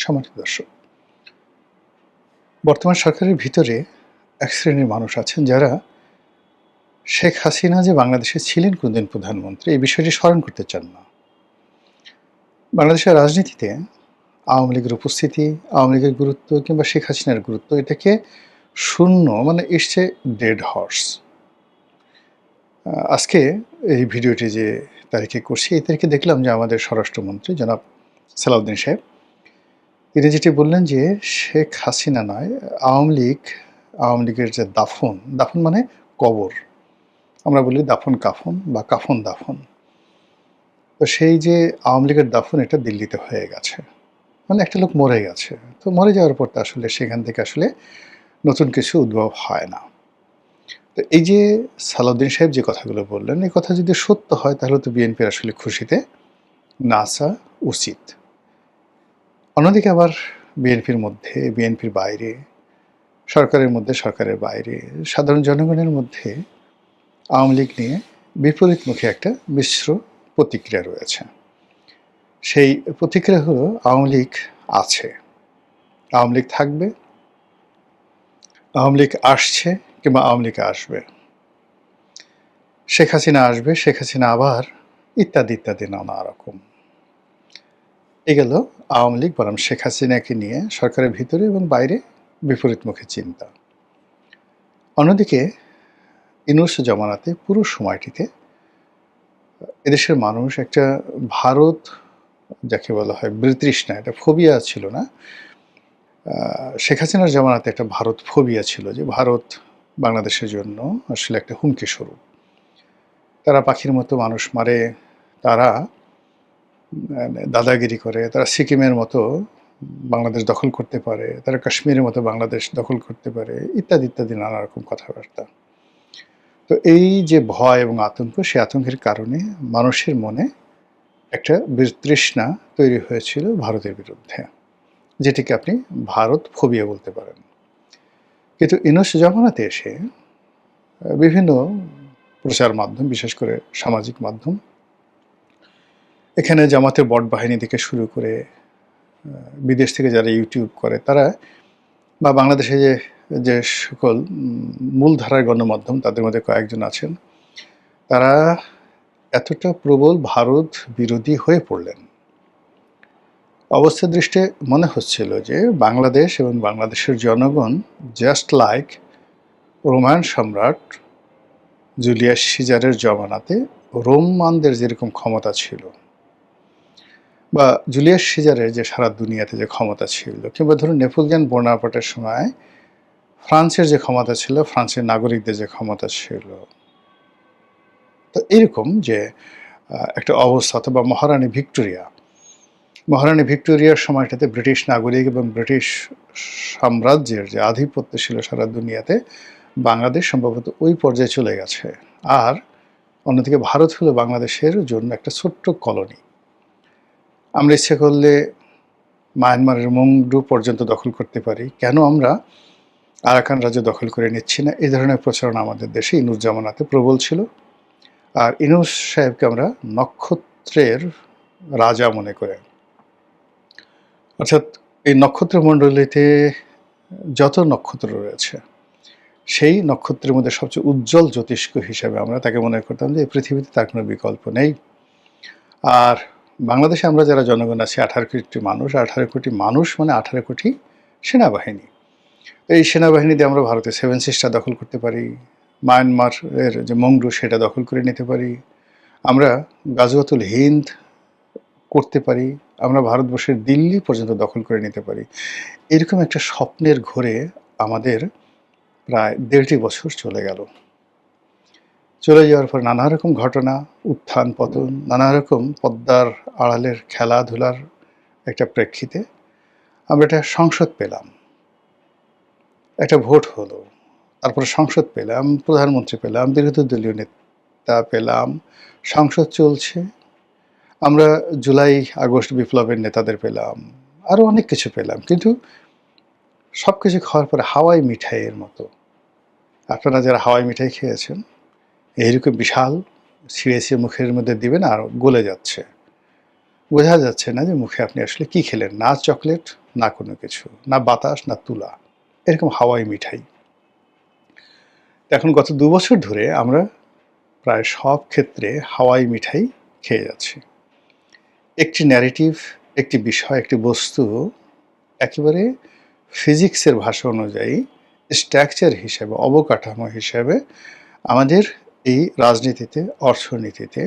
সম্মানিত দর্শক, বর্তমান সরকারের ভিতরে এক শ্রেণীর মানুষ আছেন যারা শেখ হাসিনা যে বাংলাদেশে ছিলেন কোনদিন প্রধানমন্ত্রী এই বিষয়টি স্মরণ করতে চান না। বাংলাদেশের রাজনীতিতে আওয়ামী লীগের উপস্থিতি, আওয়ামী লীগের গুরুত্ব কিংবা শেখ হাসিনার গুরুত্ব এটাকে শূন্য মানে ইটস এ ডেড হর্স। আজকে এই ভিডিওটি যে তারিখে করছি এই তারিখে দেখলাম যে আমাদের স্বরাষ্ট্রমন্ত্রী জনাব সালাউদ্দিন সাহেব তিনি যেটি বললেন যে শেখ হাসিনা নয়, আওয়ামী লীগের যে দাফন, দাফন মানে কবর। আমরা বলি দাফন কাফন বা কাফন দাফন। তো সেই যে আওয়ামী লীগের দাফন এটা দিল্লিতে হয়ে গেছে। মানে একটা লোক মরে গেছে। তো মরে যাওয়ার পর তো আসলে সেখান থেকে আসলে নতুন কিছু উদ্ভব হয় না। তো এই যে সালাউদ্দিন সাহেব যে কথাগুলো বললেন, এই কথা যদি সত্য হয় তাহলে তো বিএনপির আসলে খুশিতে নাচা উচিত। অন্যদিকে আবার বিএনপির মধ্যে, বিএনপির বাইরে, সরকারের মধ্যে, সরকারের বাইরে, সাধারণ জনগণের মধ্যে আওয়ামী লীগ নিয়ে বিপরীতমুখী একটা মিশ্র প্রতিক্রিয়া রয়েছে। সেই প্রতিক্রিয়া হলো আওয়ামী লীগ আছে, আওয়ামী লীগ থাকবে, আওয়ামী লীগ আসছে কিংবা আওয়ামী লীগ আসবে, শেখ হাসিনা আসবে, শেখ হাসিনা আবার ইত্যাদি ইত্যাদি নানা রকম। এ গেল আওয়ামী লীগ বনাম শেখ হাসিনাকে নিয়ে সরকারের ভিতরে এবং বাইরে বিপরীতমুখী চিন্তা। অন্যদিকে ইউনূস জমানাতে পুরো সময়টিতে এদেশের মানুষ একটা ভারত যাকে বলা হয় বিতৃষ্ণা, এটা ফোবিয়া ছিল না। শেখ হাসিনার জমানাতে একটা ভারত ফোবিয়া ছিল যে ভারত বাংলাদেশের জন্য আসলে একটা হুমকি স্বরূপ। তারা পাখির মতো মানুষ মারে, তারা দাদাগিরি করে, তারা সিকিমের মতো বাংলাদেশ দখল করতে পারে, তারা কাশ্মীরের মতো বাংলাদেশ দখল করতে পারে, ইত্যাদি ইত্যাদি নানা রকম কথাবার্তা। তো এই যে ভয় এবং আতঙ্ক, সেই আতঙ্কের কারণে মানুষের মনে একটা বিতৃষ্ণা তৈরি হয়েছিল ভারতের বিরুদ্ধে, যেটিকে আপনি ভারত ফোবিয়া বলতে পারেন। কিন্তু ইউনূস জমানাতে এসে বিভিন্ন প্রচার মাধ্যম, বিশেষ করে সামাজিক মাধ্যম, এখানে জামাতের বট বাহিনী থেকে শুরু করে বিদেশ থেকে যারা ইউটিউব করে তারা, বা বাংলাদেশে যে যে সকল মূলধারার গণমাধ্যম তাদের মধ্যে কয়েকজন আছেন, তারা এতটা প্রবল ভারত বিরোধী হয়ে পড়লেন, অবস্থা দৃষ্টে মনে হচ্ছিল যে বাংলাদেশ এবং বাংলাদেশের জনগণ জাস্ট লাইক রোমান সম্রাট জুলিয়াস সিজারের জমানাতে রোমানদের যেরকম ক্ষমতা ছিল, বা জুলিয়াস সিজারের যে সারা দুনিয়াতে যে ক্ষমতা ছিল, কিংবা ধরুন নেপোলিয়ন বোনাপার্টের সময় ফ্রান্সের যে ক্ষমতা ছিল, ফ্রান্সের নাগরিকদের যে ক্ষমতা ছিল। তো এরকম যে একটা অবস্থা, অথবা মহারানী ভিক্টোরিয়ার সময়টাতে ব্রিটিশ নাগরিক এবং ব্রিটিশ সাম্রাজ্যের যে আধিপত্য ছিল সারা দুনিয়াতে, বাংলাদেশ সম্ভবত ওই পর্যায়ে চলে গেছে। আর অন্যদিকে ভারত হলো বাংলাদেশের জন্য একটা ছোট্ট কলোনি। আমরা ইচ্ছে করলে মায়ানমারের মংডু পর্যন্ত দখল করতে পারি, কেন আমরা আরাকান রাজ্য দখল করে নিচ্ছি না? এই ধরনের প্রচারণা আমাদের দেশে ইউনূস জমানাতে প্রবল ছিল। আর ইউনূস সাহেবকে আমরা নক্ষত্রের রাজা মনে করে, অর্থাৎ এই নক্ষত্রমণ্ডলীতে যত নক্ষত্র রয়েছে সেই নক্ষত্রের মধ্যে সবচেয়ে উজ্জ্বল জ্যোতিষ্ক হিসেবে আমরা তাকে মনে করতাম যে এই পৃথিবীতে তার কোনো বিকল্প নেই। আর বাংলাদেশে আমরা যারা জনগণ আছি 18 কোটি মানুষ, 18 কোটি মানুষ মানে 18 কোটি সেনাবাহিনী। এই সেনাবাহিনী দিয়ে আমরা ভারতের 7 সিস্টার দখল করতে পারি, মায়ানমারের যে মংডু সেটা দখল করে নিতে পারি, আমরা গাজওয়াতুল হিন্দ করতে পারি, আমরা ভারতবর্ষের দিল্লি পর্যন্ত দখল করে নিতে পারি। এরকম একটা স্বপ্নের ঘোরে আমাদের প্রায় 1.5 বছর চলে গেল। চলে যাওয়ার পর নানা রকম ঘটনা, উত্থান পতন, নানা রকম পদ্মার আড়ালের খেলাধুলার একটা প্রেক্ষিতে আমরা একটা সংসদ পেলাম, একটা ভোট হলো, তারপরে সংসদ পেলাম, প্রধানমন্ত্রী পেলাম, বিরোধী দলীয় নেতা পেলাম, সংসদ চলছে, আমরা জুলাই আগস্ট বিপ্লবের নেতাদের পেলাম, আরও অনেক কিছু পেলাম। কিন্তু সব কিছু খাওয়ার পরে হাওয়াই মিঠাইয়ের মতো, আপনারা যারা হাওয়াই মিঠাই খেয়েছেন, এইরকম বিশাল ছিঁড়ে মুখের মধ্যে দিবেন আর গলে যাচ্ছে, বোঝা যাচ্ছে না যে মুখে আপনি আসলে কী খেলেন, না চকলেট না কোনো কিছু, না বাতাস না তুলা, এরকম হাওয়াই মিঠাই। এখন গত ২ বছর ধরে আমরা প্রায় সব ক্ষেত্রে হাওয়াই মিঠাই খেয়ে যাচ্ছি। একটি ন্যারেটিভ, একটি বিষয়, একটি বস্তু একেবারে ফিজিক্সের ভাষা অনুযায়ী স্ট্রাকচার হিসেবে, অবকাঠামো হিসেবে আমাদের এই রাজনীতিতে, অর্থনীতিতে,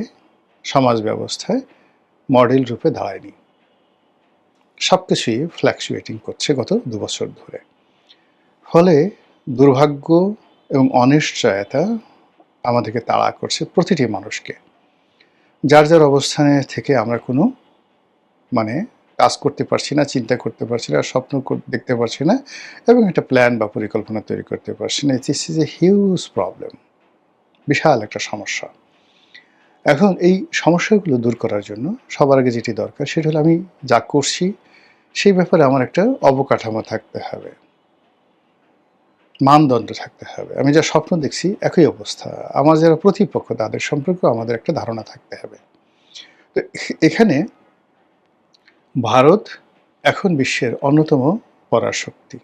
সমাজ ব্যবস্থায় মডেল রূপে দাঁড়ায়নি। সবকিছুই ফ্ল্যাকচুয়েটিং করছে গত ২ বছর ধরে। ফলে দুর্ভাগ্য এবং অনিশ্চয়তা আমাদেরকে তাড়া করছে, প্রতিটি মানুষকে। যার যার অবস্থানে থেকে আমরা কোনো কাজ করতে পারছি না, চিন্তা করতে পারছি না, স্বপ্ন দেখতে পারছি না, এবং একটা প্ল্যান বা পরিকল্পনা তৈরি করতে পারছি না। This is a huge problem, বিশাল একটা সমস্যা। এখন এই সমস্যাগুলো দূর করার জন্য সবার আগে যেটি দরকার সেটা হলো আমি যা করছি সেই ব্যাপারে আমার একটা অবকাঠামো থাকতে হবে, মানদণ্ড থাকতে হবে। আমি যা স্বপ্ন দেখছি একই অবস্থা, আমার যারা প্রতিপক্ষ তাদের সম্পর্কেও আমাদের একটা ধারণা থাকতে হবে। তো এখানে ভারত এখন বিশ্বের অন্যতম পরাশক্তি।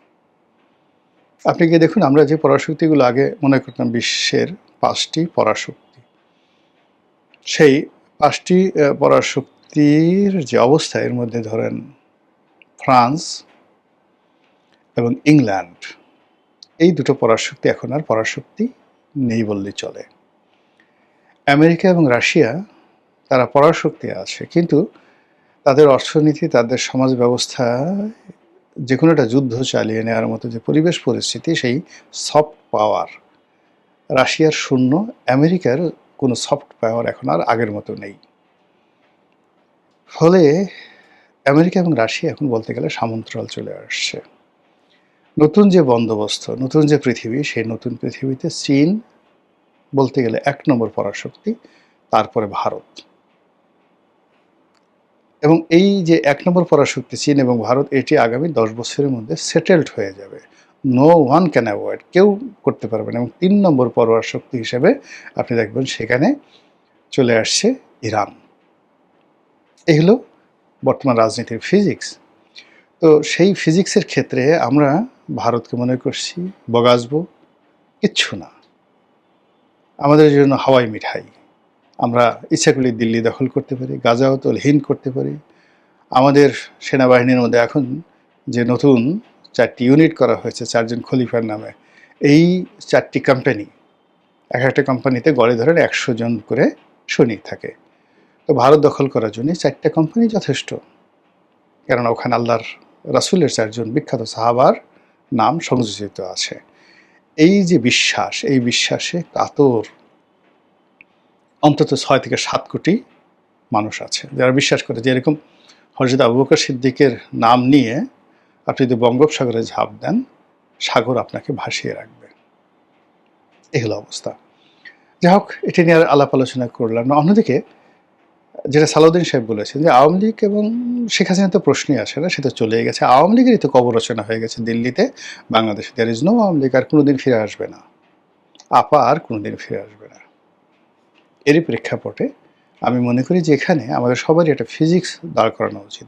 আপনি গিয়ে দেখুন, আমরা যে পরাশক্তিগুলো আগে মনে করতাম বিশ্বের ৫টি পরাশক্তি, সেই ৫টি পরাশক্তির যে অবস্থা, এর মধ্যে ধরেন ফ্রান্স এবং ইংল্যান্ড, এই দুটো পরাশক্তি এখন আর পরাশক্তি নেই বললেই চলে। আমেরিকা এবং রাশিয়া তারা পরাশক্তি আছে, কিন্তু তাদের অর্থনীতি, তাদের সমাজ ব্যবস্থা, যে কোনো একটা যুদ্ধ চালিয়ে নেওয়ার মতো যে পরিবেশ পরিস্থিতি, সেই সফট পাওয়ার রাশিয়ার শূন্য, আমেরিকার কোনো সফট পাওয়ার এখন আর আগের মতো নেই। ফলে আমেরিকা এবং রাশিয়া এখন বলতে গেলে সামন্তরাল চলে আসছে। নতুন যে বন্দোবস্ত, নতুন যে পৃথিবী, সেই নতুন পৃথিবীতে চীন বলতে গেলে ১ নম্বর পরাশক্তি, তারপরে ভারত। এবং এই যে ১ নম্বর পরাশক্তি চীন এবং ভারত, এটি আগামী ১০ বছরের মধ্যে সেটেলড হয়ে যাবে। নো ওয়ান ক্যান অ্যাভয়েড, কেউ করতে পারবে না। এবং ৩ নম্বর পরাশক্তি হিসেবে আপনি দেখবেন সেখানে চলে আসছে ইরান। এই হলো বর্তমান রাজনীতির ফিজিক্স। তো সেই ফিজিক্সের ক্ষেত্রে আমরা ভারতকে মনে করছি বগাসবো, কিচ্ছু না, আমাদের জন্য হাওয়াই মিঠাই। আমরা ইচ্ছা করলে দিল্লি দখল করতে পারি, গাজাওতল হিন্দ করতে পারি। আমাদের সেনাবাহিনীর মধ্যে এখন যে নতুন ৪টি ইউনিট করা হয়েছে ৪ জন খলিফার নামে, এই ৪টি কোম্পানি, এক একটা কোম্পানিতে গড়ে ধরেন ১০০ জন করে সৈনিক থাকে। তো ভারত দখল করার জন্য ৪টা কোম্পানি যথেষ্ট, কেননা ওখানে আল্লাহর রাসূলের ৪ জন বিখ্যাত সাহাবার নাম সংযোজিত আছে। এই যে বিশ্বাস, এই বিশ্বাসে কাতর অন্তত ৬ থেকে ৭ কোটি মানুষ আছে, যারা বিশ্বাস করে যে এরকম হযরত আবু বকর সিদ্দিকের নাম নিয়ে আপনি যদি বঙ্গোপসাগরে ঝাঁপ দেন, সাগর আপনাকে ভাসিয়ে রাখবে। এই হলো অবস্থা। যাই হোক, এটি নিয়ে আর আলাপ আলোচনা করলাম না। অন্যদিকে যেটা সালাউদ্দিন সাহেব বলেছেন যে আওয়ামী লীগ এবং শেখ হাসিনা তো প্রশ্নই আসে না, সে তো চলেই গেছে। আওয়ামী লীগেরই তো কবর রচনা হয়ে গেছে দিল্লিতে, বাংলাদেশে। There is no Awami League, আর কোনোদিন ফিরে আসবে না। আপা আর কোনোদিন ফিরে আসবে না। এরই প্রেক্ষাপটে আমি মনে করি যে এখানে আমাদের সবারই একটা ফিজিক্স দাঁড় করানো উচিত।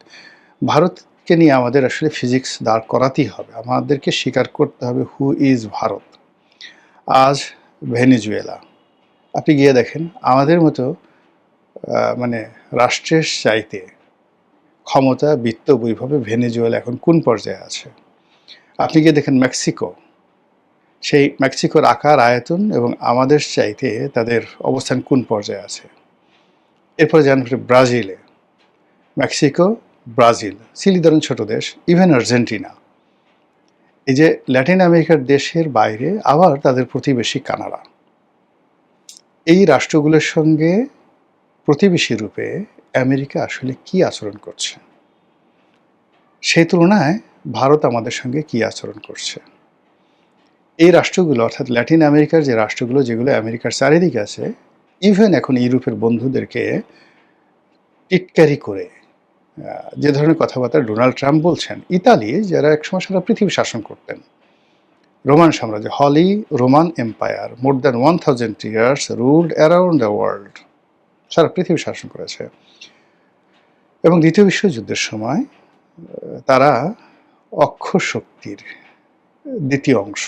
ভারতকে নিয়ে আমাদের আসলে ফিজিক্স দাঁড় করাতেই হবে। আমাদেরকে স্বীকার করতে হবে হু ইজ ভারত। আজ ভেনেজুয়েলা, আপনি গিয়ে দেখেন আমাদের মতো রাষ্ট্রের চাইতে ক্ষমতা, বিত্ত, বৈভবে ভেনেজুয়েলা এখন কোন পর্যায়ে আছে। আপনি গিয়ে দেখেন মেক্সিকো, সেই মেক্সিকোর আকার, আয়তন এবং আমাদের চাইতে তাদের অবস্থান কোন পর্যায়ে আছে। এরপরে যান ব্রাজিলে, মেক্সিকো, ব্রাজিল, চিলি ধরেন ছোট দেশ, ইভেন আর্জেন্টিনা। এই যে ল্যাটিন আমেরিকার দেশের বাইরে আবার তাদের প্রতিবেশী কানাডা, এই রাষ্ট্রগুলোর সঙ্গে প্রতিবেশী রূপে আমেরিকা আসলে কি আচরণ করছে, সেই তুলনায় ভারত আমাদের সঙ্গে কি আচরণ করছে। এই রাষ্ট্রগুলো, অর্থাৎ ল্যাটিন আমেরিকার যে রাষ্ট্রগুলো, যেগুলো আমেরিকার চারিদিকে আছে, ইভেন এখন ইউরোপের বন্ধুদেরকে টিটকারি করে যে ধরনের কথাবার্তা ডোনাল্ড ট্রাম্প বলছেন, ইতালি যারা একসময় সারা পৃথিবী শাসন করতেন, রোমান সাম্রাজ্য, holy Roman empire, more than 1000 years ruled around the world, সারা পৃথিবী শাসন করেছে। এবং দ্বিতীয় বিশ্বযুদ্ধের সময় তারা অক্ষর শক্তির দ্বিতীয় অংশ,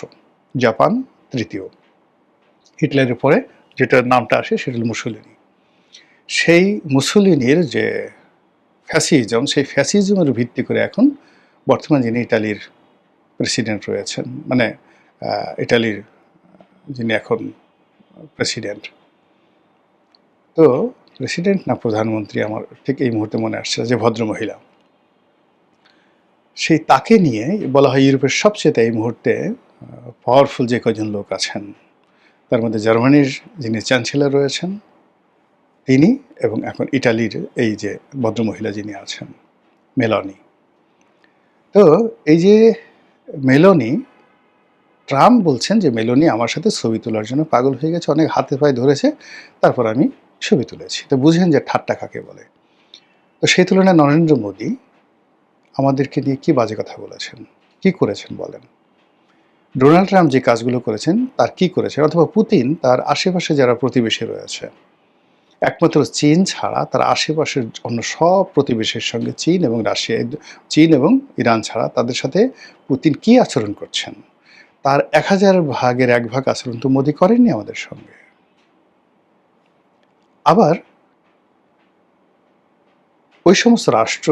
জাপান তৃতীয়, হিটলারের পরে যেটার নামটা আসে সেটা হল মুসোলিনি। সেই মুসোলিনির যে ফ্যাসিজম, সেই ফ্যাসিজমের ভিত্তি করে এখন বর্তমান যিনি ইটালির প্রেসিডেন্ট রয়েছেন, মানে ইটালির যিনি এখন প্রেসিডেন্ট, তো প্রেসিডেন্ট না প্রধানমন্ত্রী আমার ঠিক এই মুহূর্তে মনে আসছে, যে ভদ্রমহিলা, সেই তাকে নিয়ে বলা হয় ইউরোপের সবচেয়ে এই মুহূর্তে পাওয়ারফুল যে কজন লোক আছেন, তার মধ্যে জার্মানির যিনি চ্যান্সেলর রয়েছেন তিনি, এবং এখন ইটালির এই যে ভদ্রমহিলা যিনি আছেন মেলানি। তো এই যে মেলানি, ট্রাম্প বলছেন যে মেলানি আমার সাথে ছবি তোলার জন্য পাগল হয়ে গেছে, অনেক হাতে পায়ে ধরেছে, তারপর আমি ছবি তুলেছি। তো বুঝেন যে ঠাট্টা কাকে বলে। তো সেই তুলনায় নরেন্দ্র মোদী আমাদেরকে নিয়ে কি বাজে কথা বলেছেন, কি করেছেন বলেন। ডোনাল্ড ট্রাম্প যে কাজগুলো করেছেন তার কি করেছেন, অথবা পুতিন তার আশেপাশে যারা প্রতিবেশী রয়েছে, একমাত্র চীন ছাড়া তার আশেপাশের অন্য সব প্রতিবেশীর সঙ্গে চীন এবং রাশিয়া, চীন এবং ইরান ছাড়া তাদের সাথে পুতিন কি আচরণ করছেন, তার 1000 ভাগের 1 ভাগ আচরণ তো মোদী করেননি আমাদের সঙ্গে। আবার ওই সমস্ত রাষ্ট্র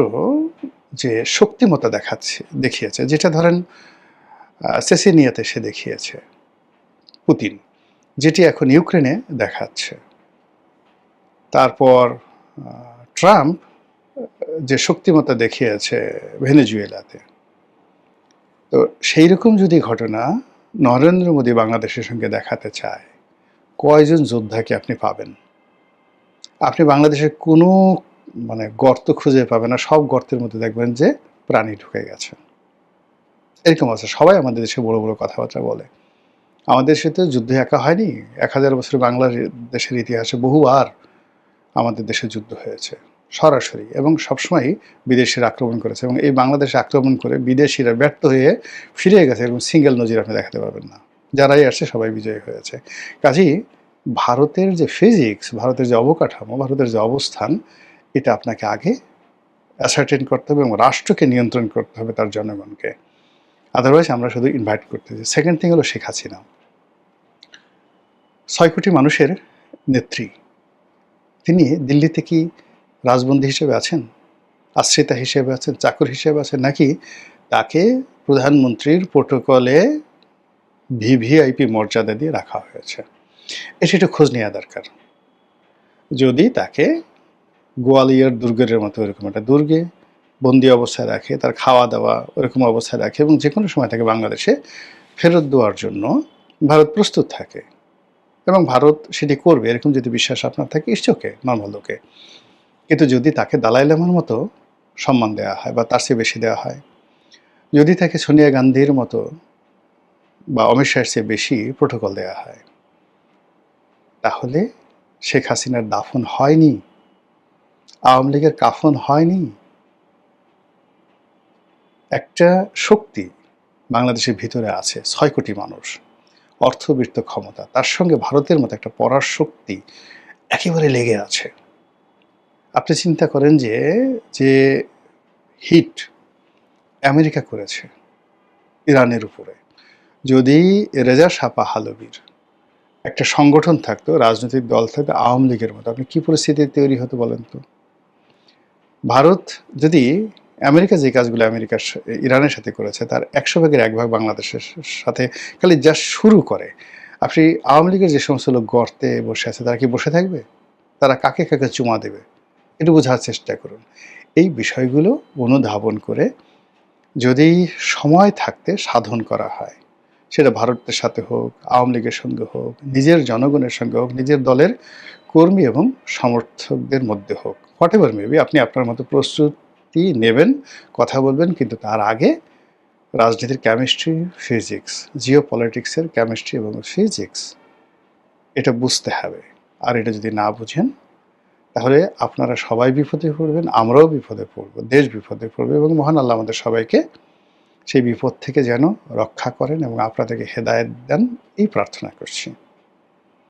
যে শক্তিমত্তা দেখিয়েছে, যেটা ধরেন চেচেনিয়াতে সে দেখিয়েছে পুতিন, যেটি এখন ইউক্রেনে দেখাচ্ছে, তারপর ট্রাম্প যে শক্তিমত্তা দেখিয়েছে ভেনেজুয়েলাতে, তো সেই রকম যদি ঘটনা নরেন্দ্র মোদী বাংলাদেশের সঙ্গে দেখাতে চায়, কয়জন যোদ্ধাকে আপনি পাবেন? আপনি বাংলাদেশের কোনো গর্ত খুঁজে পাবেন না, সব গর্তের মধ্যে দেখবেন যে প্রাণী ঢুকে গেছে। এরকম আছে, সবাই আমাদের দেশে বড় বড় কথাবার্তা বলে। আমাদের দেশে তো যুদ্ধ একা হয়নি, 1000 বছর বাংলাদেশের ইতিহাসে বহুবার আমাদের দেশে যুদ্ধ হয়েছে সরাসরি, এবং সবসময় বিদেশিরা আক্রমণ করেছে, এবং এই বাংলাদেশে আক্রমণ করে বিদেশিরা ব্যর্থ হয়ে ফিরে গেছে, এরকম সিঙ্গেল নজির আপনি দেখাতে পারবেন না। যারাই আসছে সবাই বিজয়ী হয়েছে। কাজেই ভারতের যে ফিজিক্স, ভারতের যে অবকাঠামো, ভারতের যে অবস্থান, এটা আপনাকে আগে অ্যাসার্টেন করতে হবে এবং রাষ্ট্রকে নিয়ন্ত্রণ করতে হবে, তার জনগণকে। আদারওয়াইজ আমরা শুধু ইনভাইট করতেছি। সেকেন্ড থিং হলো শেখ হাসিনা, 6 কোটি মানুষের নেত্রী, তিনি দিল্লিতে কি রাজবন্দী হিসেবে আছেন, আশ্রিতা হিসেবে আছেন, চাকর হিসেবে আছেন, নাকি তাকে প্রধানমন্ত্রীর প্রোটোকলে ভিভিআইপি মর্যাদা দিয়ে রাখা হয়েছে? এটা একটু খোঁজ নেওয়া দরকার। যদি তাকে গোয়ালিয়র দুর্গের মতো এরকম একটা দুর্গে বন্দি অবস্থায় রাখে, তার খাওয়া দাওয়া ওরকম অবস্থায় রাখে, এবং যে কোনো সময় তাকে বাংলাদেশে ফেরত দেওয়ার জন্য ভারত প্রস্তুত থাকে, এবং ভারত সেটি করবে এরকম যদি বিশ্বাস আপনার থাকে, ইস্টকে নর্মাল লোকে। কিন্তু যদি তাকে দালাই লামার মতো সম্মান দেওয়া হয় বা তার চেয়ে বেশি দেওয়া হয়, যদি তাকে সোনিয়া গান্ধীর মতো বা অমিত শাহের চেয়ে বেশি প্রোটোকল দেওয়া হয়, তাহলে শেখ হাসিনার দাফন হয়নি, আওয়ামী লীগের কাফন হয়নি। একটা শক্তি বাংলাদেশের ভিতরে আছে, 6 কোটি মানুষ, অর্থবিত্ত ক্ষমতা, তার সঙ্গে ভারতের মতো একটা পরার শক্তি একেবারে লেগে আছে। আপনি চিন্তা করেন যে যে হিট আমেরিকা করেছে ইরানের উপরে, যদি রেজা শাহ পাহলভীর একটা সংগঠন থাকতো, রাজনৈতিক দল থাকতো আওয়ামী লীগের মতো, আপনি কি পরিস্থিতি তৈরি হতো বলেন তো? ভারত যদি আমেরিকা যে কাজগুলো ইরানের সাথে করেছে, তার 100 ভাগের 1 ভাগ বাংলাদেশের সাথে খালি জাস্ট শুরু করে, আপনি আওয়ামী লীগের যে সমস্ত লোক গর্তে বসে আছে, তারা কি বসে থাকবে? তারা কাকে কাকে চুমা দেবে? একটু বোঝার চেষ্টা করুন। এই বিষয়গুলো অনুধাবন করে যদি সময় থাকতে সাধন করা হয়, সেটা ভারতের সাথে হোক, আওয়ামী লীগের সঙ্গে হোক, নিজের জনগণের সঙ্গে হোক, নিজের দলের কর্মী এবং সমর্থকদের মধ্যে হোক, হোয়াট এভার মেবি, আপনি আপনার মতো প্রস্তুতি নেবেন, কথা বলবেন, কিন্তু তার আগে রাজনীতির কেমিস্ট্রি, ফিজিক্স, জিও পলিটিক্সের কেমিস্ট্রি এবং ফিজিক্স, এটা বুঝতে হবে। আর এটা যদি না বুঝেন, তাহলে আপনারা সবাই বিপদে পড়বেন, আমরাও বিপদে পড়ব, দেশ বিপদে পড়বে, এবং মহান আল্লাহ আমাদের সবাইকে সেই বিপদ থেকে যেন রক্ষা করেন এবং আপনাদেরকে হেদায়েত দেন, এই প্রার্থনা করছি।